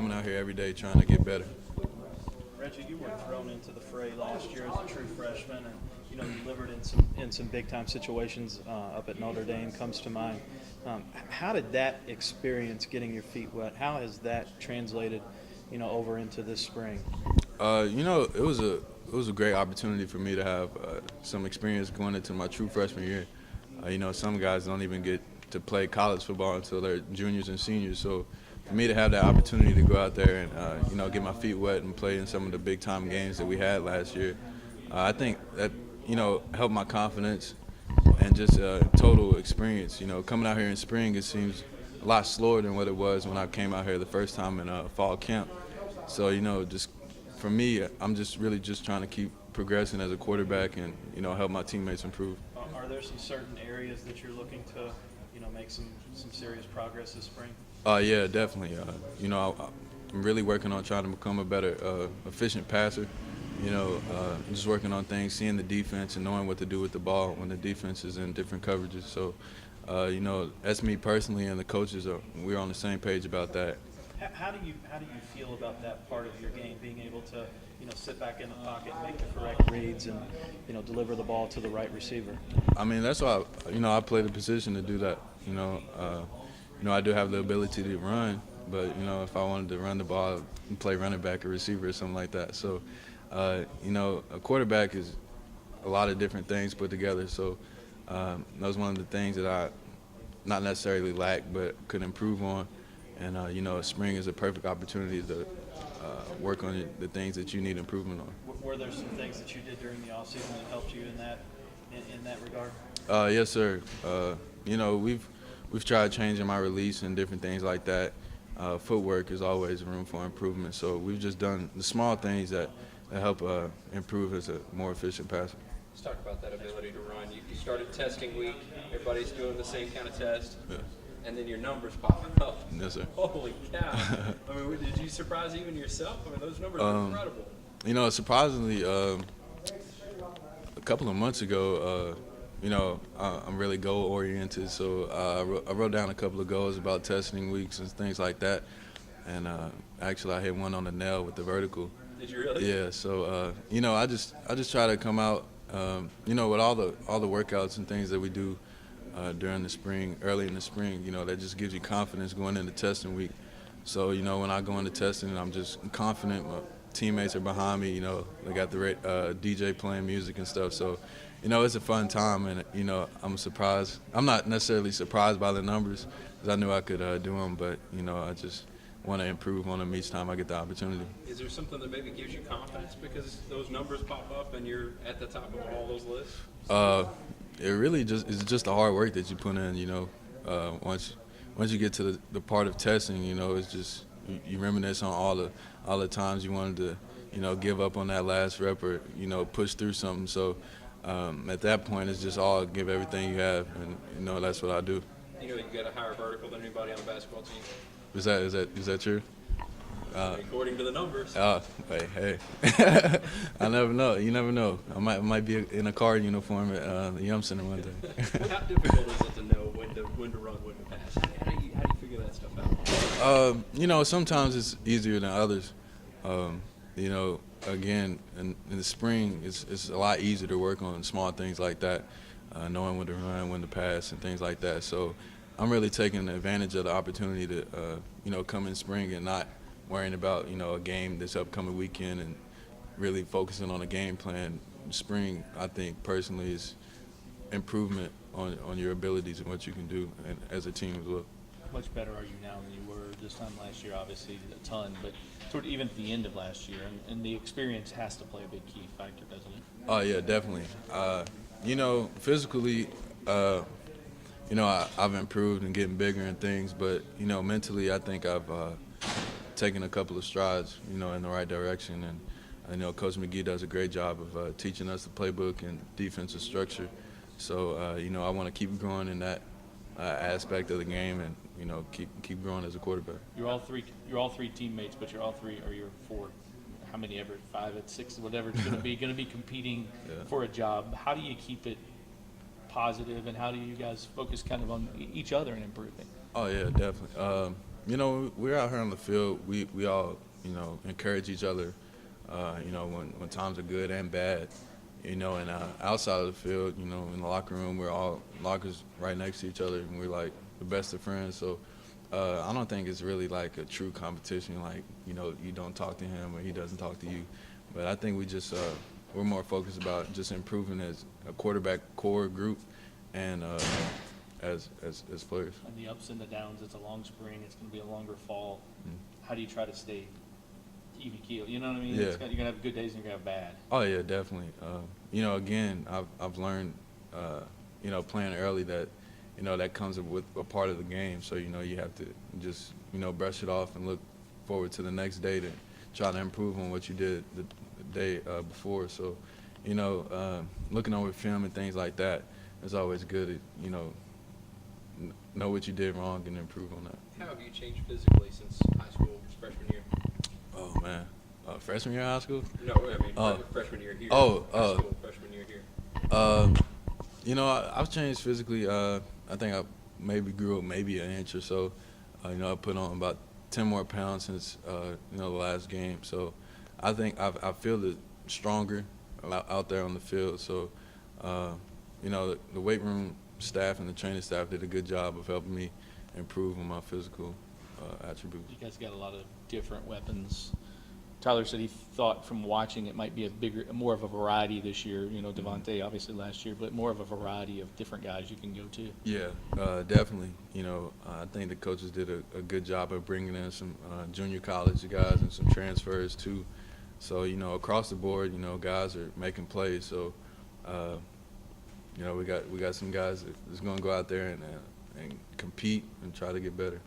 coming out here every day trying to get better. Reggie, you were thrown into the fray last year as a true freshman, and you delivered in some big time situations up at Notre Dame comes to mind. How did that experience, getting your feet wet, how has that translated, over into this spring? It was a great opportunity for me to have some experience going into my true freshman year. Some guys don't even get to play college football until they're juniors and seniors. So for me to have that opportunity to go out there and get my feet wet and play in some of the big time games that we had last year, I think that helped my confidence and just total experience. Coming out here in spring, it seems a lot slower than what it was when I came out here the first time in fall camp. So just for me, I'm just really just trying to keep progressing as a quarterback and help my teammates improve. Are there some certain areas that you're looking to make some serious progress this spring? Yeah, definitely. I'm really working on trying to become a better efficient passer. Just working on things, seeing the defense and knowing what to do with the ball when the defense is in different coverages. So, that's me personally, and the coaches we're on the same page about that. How do you feel about that part of your game, being able to sit back in the pocket, make the correct reads, and deliver the ball to the right receiver? I mean, that's why I play the position to do that. I do have the ability to run, but if I wanted to run the ball and play running back or receiver or something like that. So, a quarterback is a lot of different things put together. So that was one of the things that I not necessarily lack, but could improve on. And spring is a perfect opportunity to work on the things that you need improvement on. Were there some things that you did during the offseason that helped you in that regard? Yes, sir. We've tried changing my release and different things like that. Footwork is always room for improvement. So we've just done the small things that help improve as a more efficient passer. Let's talk about that ability to run. You started testing week. Everybody's doing the same kind of test. Yeah. And then your numbers pop up. Yes, sir. Holy cow. I mean, did you surprise even yourself? I mean, those numbers are incredible. Surprisingly, a couple of months ago, I'm really goal-oriented. So I wrote down a couple of goals about testing weeks and things like that. And actually, I hit one on the nail with the vertical. Did you really? Yeah. So, I just try to come out, with all the workouts and things that we do during the spring, early in the spring, that just gives you confidence going into testing week. So, when I go into testing, I'm just confident. My teammates are behind me, they got the DJ playing music and stuff. So, it's a fun time, and, I'm surprised. I'm not necessarily surprised by the numbers because I knew I could do them, but, I just want to improve on them each time I get the opportunity. Is there something that maybe gives you confidence because those numbers pop up and you're at the top of all those lists? It really it's just the hard work that you put in. Once you get to the part of testing, it's just you reminisce on all the times you wanted to give up on that last rep or push through something. So at that point, it's just all give everything you have, and that's what I do. You got a higher vertical than anybody on the basketball team. Is that true? According to the numbers. Hey. I never know. You never know. I might be in a car uniform at the Yum Center one day. How difficult is it to know when to run, when to pass? How do you figure that stuff out? Sometimes it's easier than others. Again, in the spring, it's a lot easier to work on small things like that, knowing when to run, when to pass, and things like that. So I'm really taking advantage of the opportunity to, come in spring and not worrying about, a game this upcoming weekend and really focusing on a game plan. Spring, I think, personally, is improvement on your abilities and what you can do and as a team as well. How much better are you now than you were this time last year? Obviously, a ton, but even at the end of last year, and the experience has to play a big key factor, doesn't it? Oh, yeah, definitely. Physically, I've improved and getting bigger and things, but, mentally I think I've taken a couple of strides, in the right direction. And I know Coach McGee does a great job of teaching us the playbook and defensive structure. So, I want to keep growing in that aspect of the game and, keep growing as a quarterback. You're all three teammates, but you're all three, or you're four, how many ever, 5, 6, whatever it's going to be competing for a job. How do you keep it positive, and how do you guys focus kind of on each other and improving? Oh, yeah, definitely. You know, we're out here on the field. We all, you know, encourage each other. You know, when times are good and bad. You know, and outside of the field, you know, in the locker room, we're all lockers right next to each other, and we're like the best of friends. So I don't think it's really like a true competition. Like, you know, you don't talk to him or he doesn't talk to you. But I think we just we're more focused about just improving as a quarterback core group and as players. And the ups and the downs, it's a long spring, it's going to be a longer fall. How do you try to stay even keel? You know what I mean? Yeah. You're going to have good days and you're going to have bad. Oh yeah, definitely. You know, again, I've learned, you know, playing early that, you know, that comes with a part of the game. So, you know, you have to just, you know, brush it off and look forward to the next day to try to improve on what you did the day before. So, you know, looking over film and things like that is always good. To, you know what you did wrong and improve on that. How have you changed physically since high school, freshman year? Oh man, freshman year of high school. No, I mean freshman year here. Oh, high school, freshman year here. You know, I've changed physically. I think I maybe grew up maybe an inch or so. You know, I put on about 10 more pounds since you know, the last game. So I think I feel it stronger out there on the field. So you know, the weight room staff and the training staff did a good job of helping me improve on my physical attributes. You guys got a lot of different weapons. Tyler said he thought from watching it might be more of a variety this year. You know, Devontae obviously last year, but more of a variety of different guys you can go to. Yeah, definitely. You know, I think the coaches did a good job of bringing in some junior college guys and some transfers too. So, you know, across the board, you know, guys are making plays. So, you know, we got some guys that's going to go out there and compete and try to get better.